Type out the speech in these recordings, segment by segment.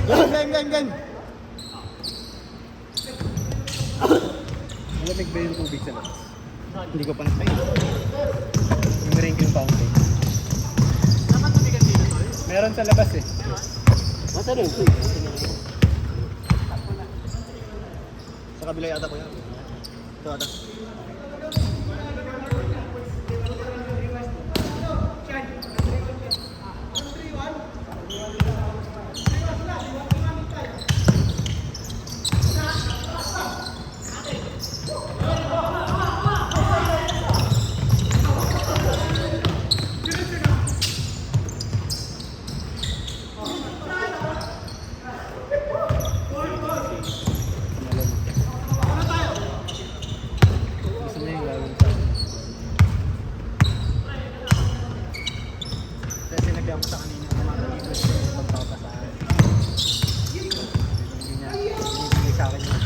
Gang. Malamig ba yung tubig sa labas? Hindi ko pa nagpay. Yung drinking fountain. Meron sa labas eh. Masa rin ito eh. Sa kabila yata ko yan. Ito ata. Gusto niya yung gagawin sa akin. Kasi sinabihan ko sa kanina kung makakalipas ko yung pagpapasahan. Hindi niya binibigay sa akin yung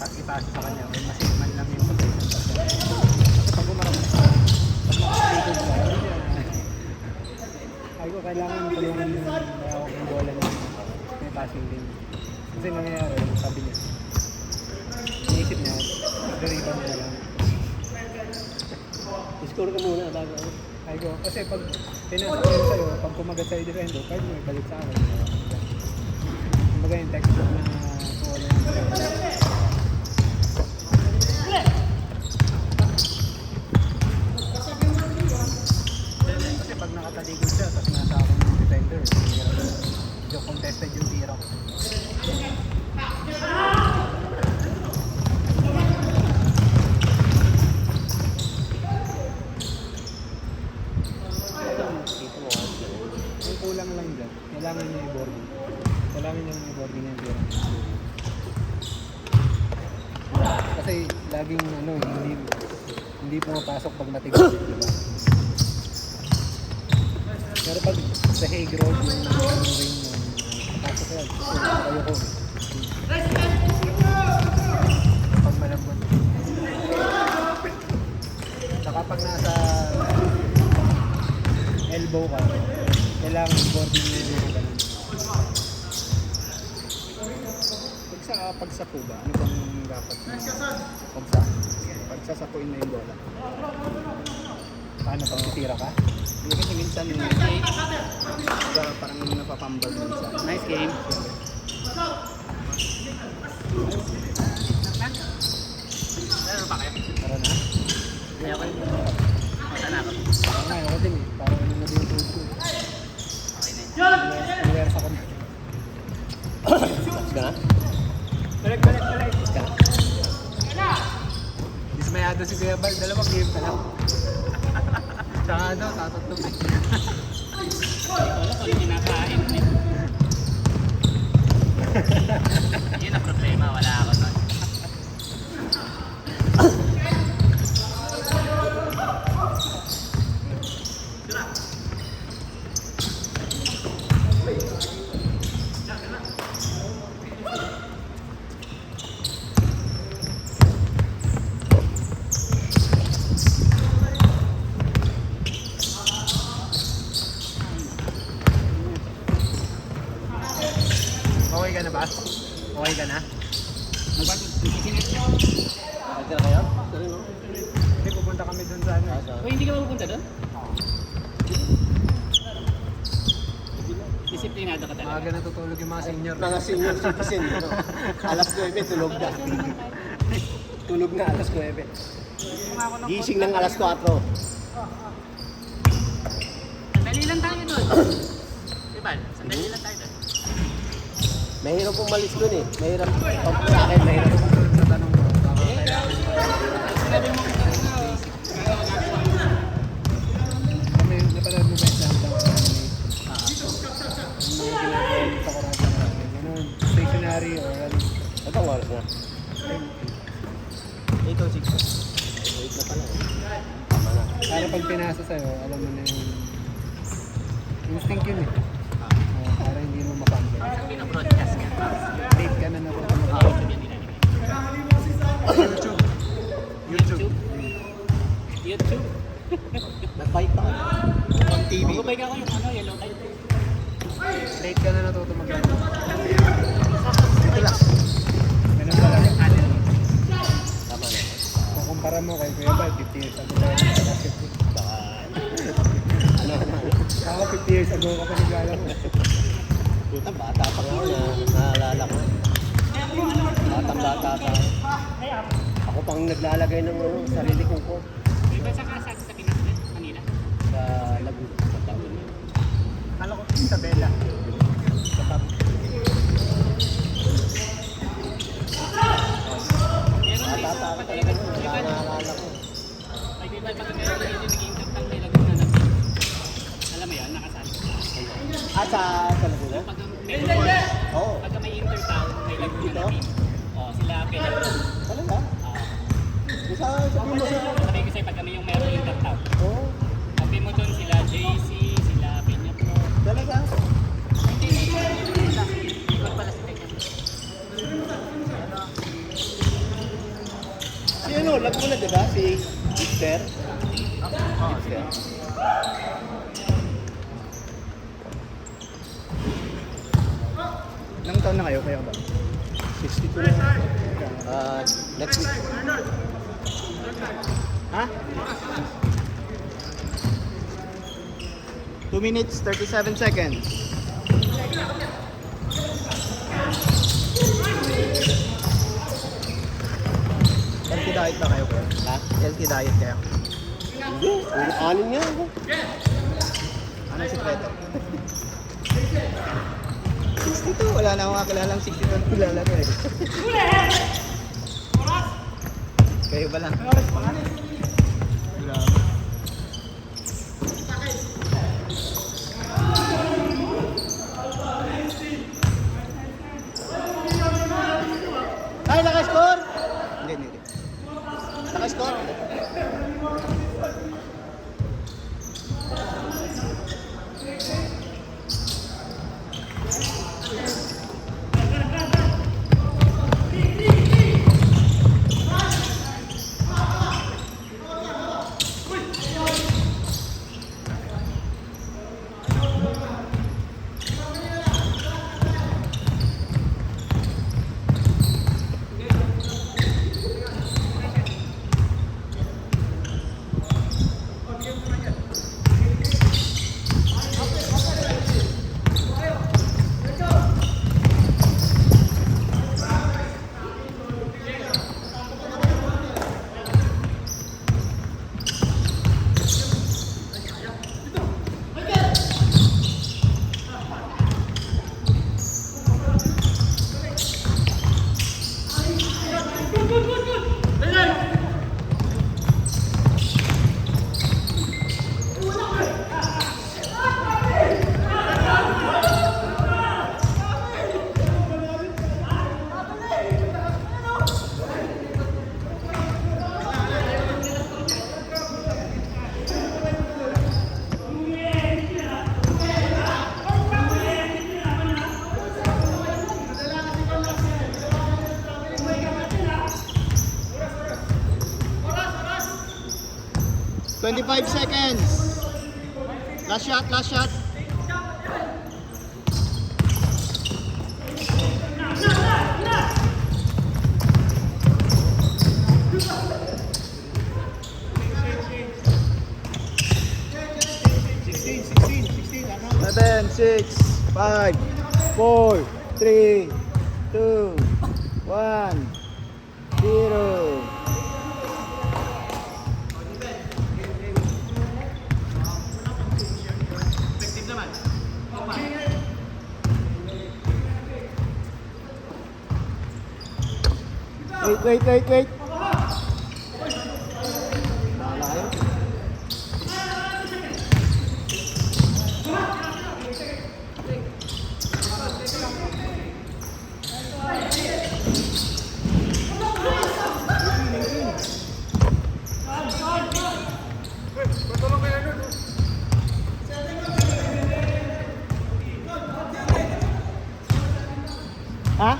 at ipasa sa kanya. May masikman lang yung pagpapasahan. Kasi pag umarap, pag makakalipas sa akin, ay ko kailangan tulungan yung mayawak ng bola niya. May passing din. Kasi nangyayari, sabi niya, iniisip niya, mag-rebound na lang. Score ka muna bago ako. Ay ko, kasi pag pinasa ko yun sa'yo, pag kumagat sa'yo defender, pwede mo ibalik sa akin. Kumbaga yung textbook na wala yung kasi pag nakataligod siya, tapos nasa akin yung defender, yung contested yung tira ko. Yung kulang lang dyan, kailangan niya i-boarding. Kailangan niya i-boarding yung tira. Kasi laging hindi pumapasok pag matigas, di ba? Pero pag sa Hague Road, yung ring pasok yan. Ayoko. Pag malambot. Saka pag nasa elbow ka, kailangan boarding nyo yung ganun. Pagsapo ba? Ano bang dapat na pagsasapuin na yung bola? Paano pag titira ka? Hindi kasi minsan parang napapambal minsan. Nice game. Meron pa kayo? Tara na. Hindi ako. Masa na ako. Parang nga, ako din eh. Parang ano na din yung tubig ko. Okay na yun. Pinawersa ko na. Tapos ka na? Balik. Tapos ka na? Dismayado si Kuya Bal. Dalawang game pa lang. Tsaka tatatlog eh. Wala ko yung kinakain. Yun ang problema. Wala ako nun. Okay ka na ba? Okay ka na? Nagtira kayo? Sorry no? Hindi, pupunta kami dun sa ano. Uy, hindi ka mapupunta doon? Disiplinado ka talaga. Maaga natutulog yung mga senior. Mga senior citizen. Ano? Alas 9, tulog na. Tulog na alas 9. Gising ng alas 4. Sandali lang tayo doon. Diba? Sandali lang tayo doon. Mahirap umalis dun eh. Mahirap. Sa akin, mahirap. Sa tanong mo, baka kailangan Sabi mo kung ano, kami, napanood mo ba yung Slam Dunk anime? Yung mga ginagawa sa karate natin. Ganun, stationary or ano. Ito ang oras na. 8 o 6. 8 na pala. Tama na. Para pag pinasa sa'yo, alam mo na yung instinct yun eh. Para hindi mo mapangkin. pina-broadcast ka. Late ka na na rin. YouTube yun YouTube. YouTube. Nag-bike pa. On TV. Mag-bike ako yung ano, yellow tayo. Late late ka na natuto mag-ano. Ito lang. Ganun pala. Tama na. Kung kumpara mo kay Kuya Bal, 50 years ago tayo nagbabasketball. Baka, ano. Ako 50 years ago ka pa naglalaro. Puta, bata pa nga na naalala ko. Batang-bata pa. Ako pang naglalagay ng sarili kong court Di ba sa kasag sa Pinas din? Manila? sa Laguna. Sa Laguna. Kala ko Isabela. Sa top. Bata pa ako talaga nun. Naalala ko. Ay, di ba pag meron na yung nag-iintag ng may Laguna na alam mo yun, nakasali. Sa Laguna? Pag meron court, Oo. pag may intertown, may Laguna na team. Oh, sila pinag Talaga? Sabi mo sa... sabi ko sa'yo, pag kami yung meron intertown. Oo. Sabi mo doon sila JC, sila Peña Pro. Talaga? Hindi, ikot pala si Peña. Si ano, Laguna diba? Si Victor? Victor. Ilang taon na kayo, Kuya Bal? 62 na. Next week. Ha? 2 minutes, 37 seconds. Healthy diet ba kayo, Kuya? Ha? Healthy diet kayo? Hindi. Puro kanin nga ako. Ano ang sikreto? 62, wala na akong kakilalang 62 na kilala ko eh. Kayo ba lang? Grabe. Ay, naka-score! Hindi. Naka-score? $25 seconds. Last shot. Seven, 6, 5, 4, 3, 2, 1, 0. Effective naman. Wait. Ha?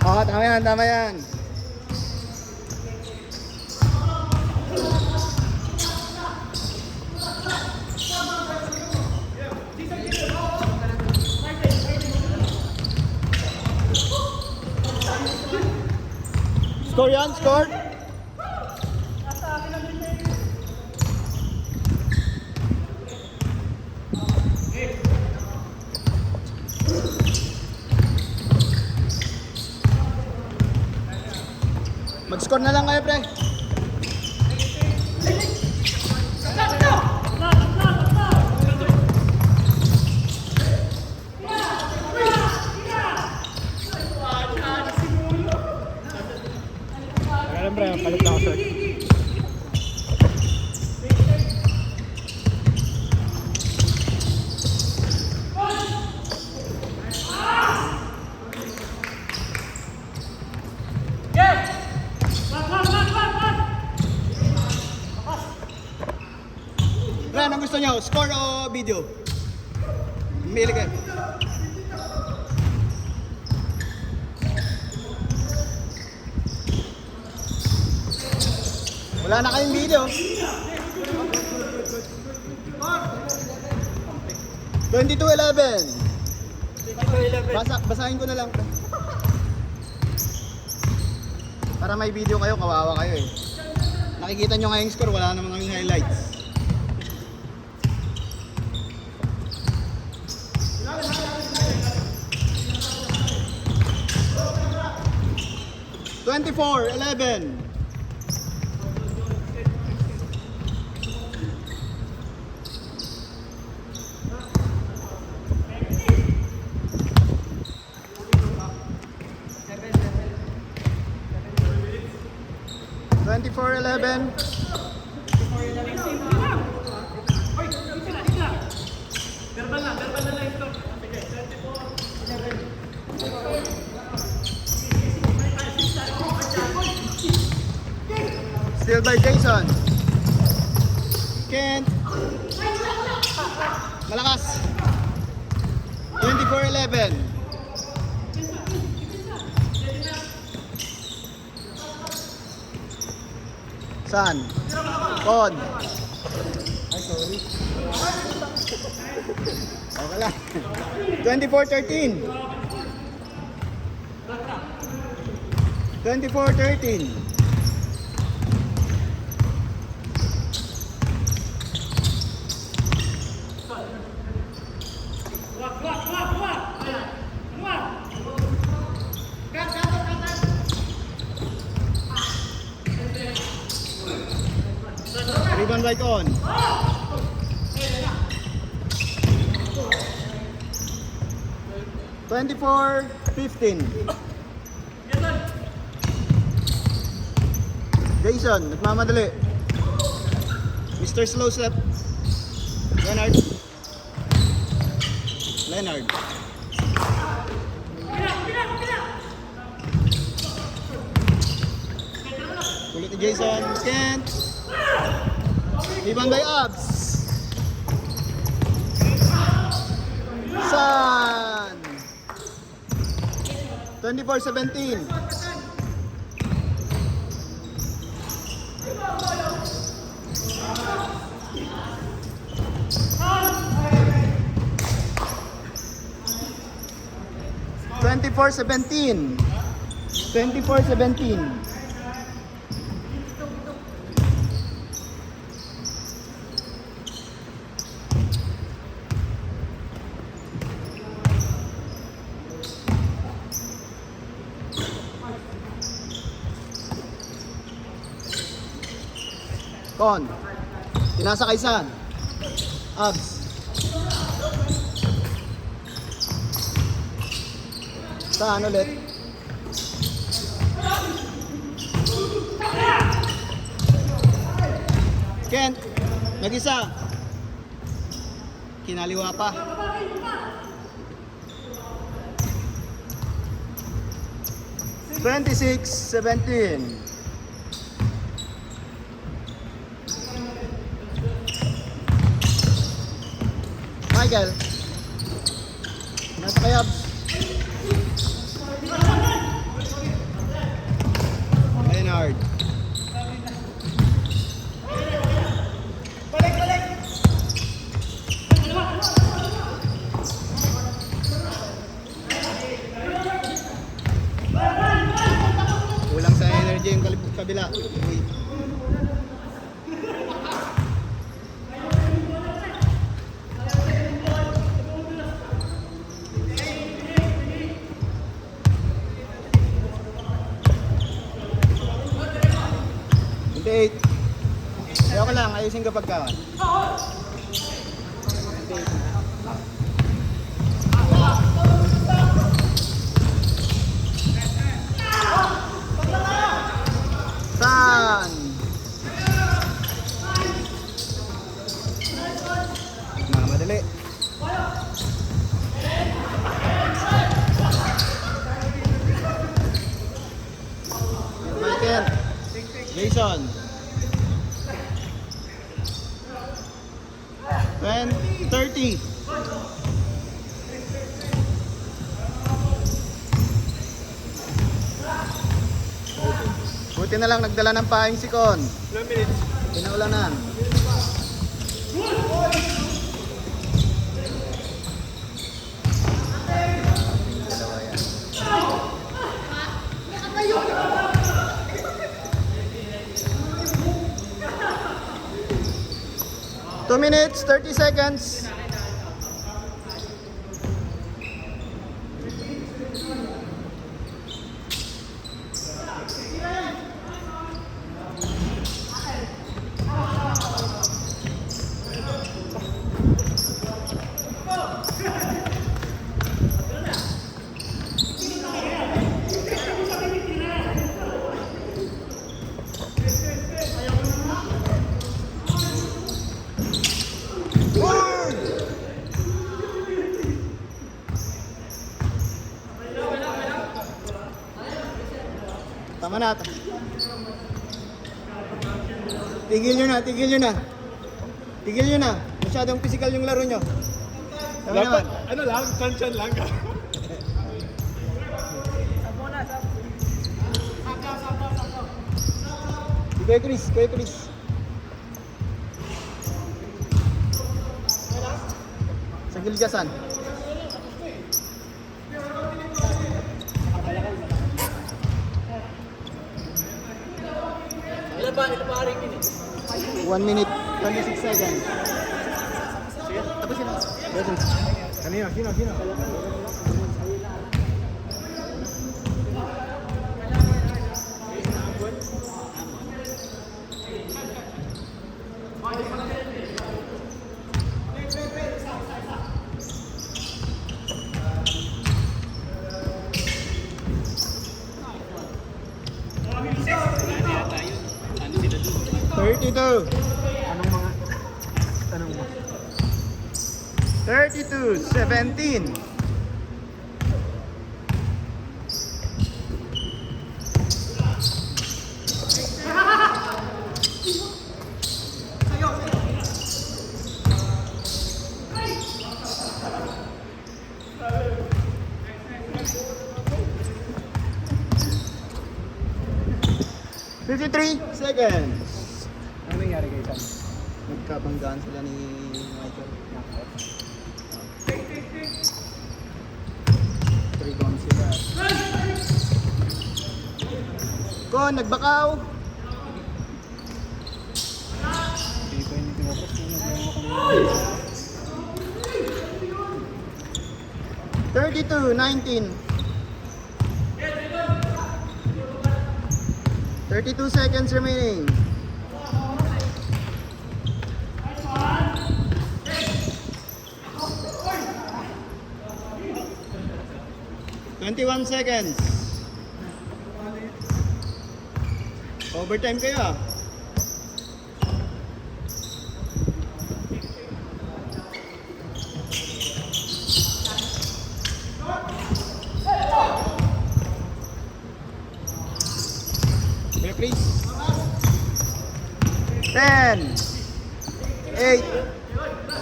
Oo, tama yan. Score yan, score. Mag-score na lang kayo, pre. Alam pre, palit na ako short. Pre, anong gusto nyo? Score o video? Mili kayo. Wala na kayong video. 22-11. Basahin ko na lang. Para may video kayo, kawawa kayo eh. Nakikita nyo nga yung score, wala namang kaming highlights. (24-11) (24-11) Still by Jason. Kent. Malakas. 24-11. Saan? Con. Ay, sorry. Okay lang. 24-13. 24-13. Rebound right on. (24-15) Jason, nagmamadali. Mr. Slow Step. Leonard. Kulit ni Jason. Kent. Rebound by Abs. San. 24-17. (24-17) 24-17. Con. Tinasa kay San. Abs. Saan ulit? Kent. Nag-isa. Kinaliwa pa. (26-17) Michael. Nasa kay Abs. Leonard. Kulang sa energy kabila. Uy. Eight. Kaya ko lang, ayusin ka pagkawan. San. Madali. Michael. Jason. 30. Buti na lang nagdala ng paing si Con. 2 minutes. Pinaulanan. Dalawa yan. 2 minutes, 30 seconds. Tama na. Tigil nyo na, tigil nyo na. Tigil nyo na. Masyadong physical yung laro nyo. Tama naman. Ano lang, chan-chan lang ka. Kuya Chris, Kuya Chris. Sa Gilgasan. Ilan ba rin din? 1 minute, 26 seconds. Sige, tapusin na. Kanina, sino? Ano sila doon? 32. Tanong mo. 32, 17. $53 seconds. Ano nangyari kay Sam? Nagkabanggaan sila ni Michael. 3 bombs sila. Kon, nagbakaw. Hindi pa yun tinapos. Ano 32-19. 32 seconds remaining. $21 seconds. Overtime kayo ah. Okay, please. 10, 8,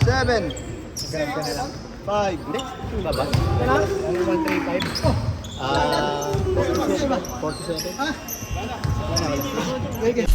7, Ganun ka na lang. 5, Hindi, baba. Ano, 135? Ah, 47. 47. Ah, wala. Okay.